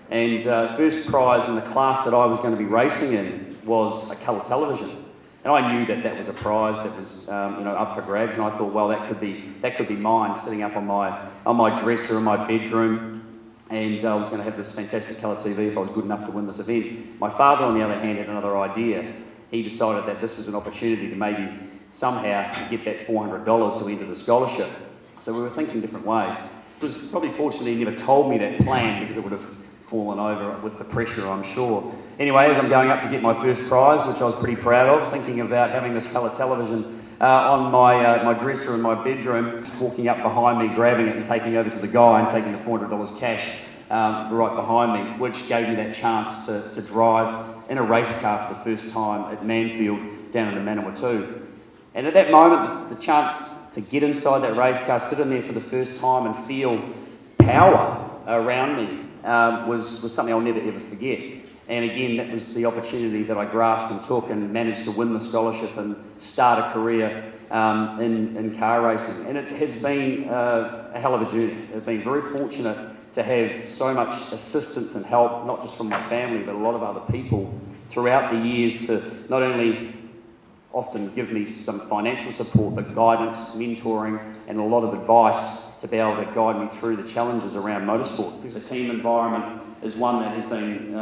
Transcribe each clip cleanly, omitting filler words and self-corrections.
And first prize in the class that I was going to be racing in was a colour television. And I knew that that was a prize that was up for grabs, and I thought, well, that could be mine, sitting up on my dresser in my bedroom. And I was going to have this fantastic colour TV if I was good enough to win this event. My father, on the other hand, had another idea. He decided that this was an opportunity to maybe somehow get that $400 to enter the scholarship. So we were thinking different ways. It was probably fortunate he never told me that plan, because it would have fallen over with the pressure, I'm sure. Anyway, as I'm going up to get my first prize, which I was pretty proud of, thinking about having this colour television on my dresser in my bedroom, walking up behind me, grabbing it and taking it over to the guy and taking the $400 cash right behind me, which gave me that chance to drive in a race car for the first time at Manfield down in Manawatu. And at that moment, the chance to get inside that race car, sit in there for the first time and feel power around me was something I'll never ever forget. And again, that was the opportunity that I grasped and took, and managed to win the scholarship and start a career in car racing. And it has been a hell of a journey. I've been very fortunate to have so much assistance and help, not just from my family, but a lot of other people throughout the years, to not only often give me some financial support, but guidance, mentoring, and a lot of advice to be able to guide me through the challenges around motorsport. Because the team environment is one that has been,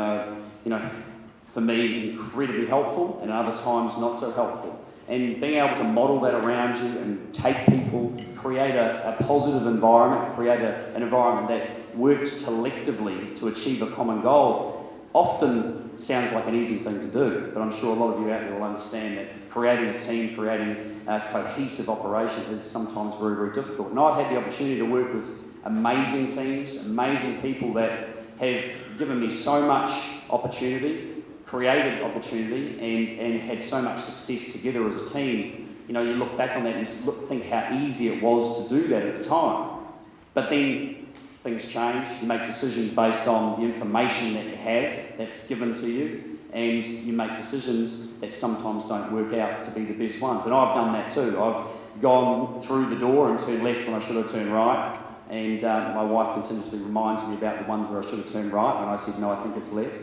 for me, incredibly helpful, and other times not so helpful. And being able to model that around you and take people, create a positive environment, create an environment that works collectively to achieve a common goal, often sounds like an easy thing to do, but I'm sure a lot of you out there will understand that creating a team, creating a cohesive operation is sometimes very, very difficult. And I've had the opportunity to work with amazing teams, amazing people that have given me so much opportunity, created opportunity, and had so much success together as a team. You look back on that and think how easy it was to do that at the time. But then things change. You make decisions based on the information that you have that's given to you, and you make decisions that sometimes don't work out to be the best ones. And I've done that too. I've gone through the door and turned left when I should have turned right, and my wife continuously reminds me about the ones where I should have turned right, and I said, no, I think it's left.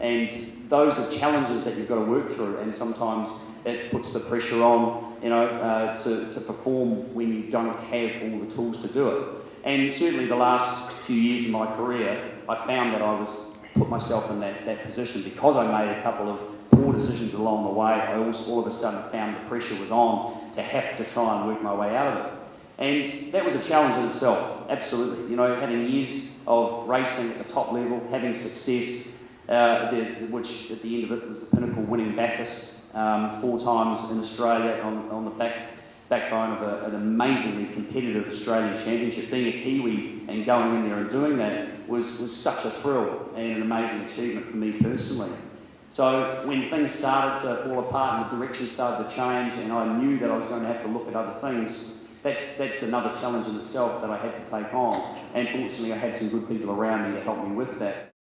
And those are challenges that you've got to work through, and sometimes it puts the pressure on, to perform when you don't have all the tools to do it. And certainly the last few years of my career, I found that I put myself in that position because I made a couple of poor decisions along the way. I all of a sudden found the pressure was on to have to try and work my way out of it. And that was a challenge in itself, absolutely. Having years of racing at the top level, having success, which at the end of it was the pinnacle, winning Bathurst 4 times in Australia on the backbone of an amazingly competitive Australian championship. Being a Kiwi and going in there and doing that was such a thrill and an amazing achievement for me personally. So when things started to fall apart and the direction started to change, and I knew that I was going to have to look at other things, that's another challenge in itself that I had to take on. And fortunately I had some good people around me to help me with that.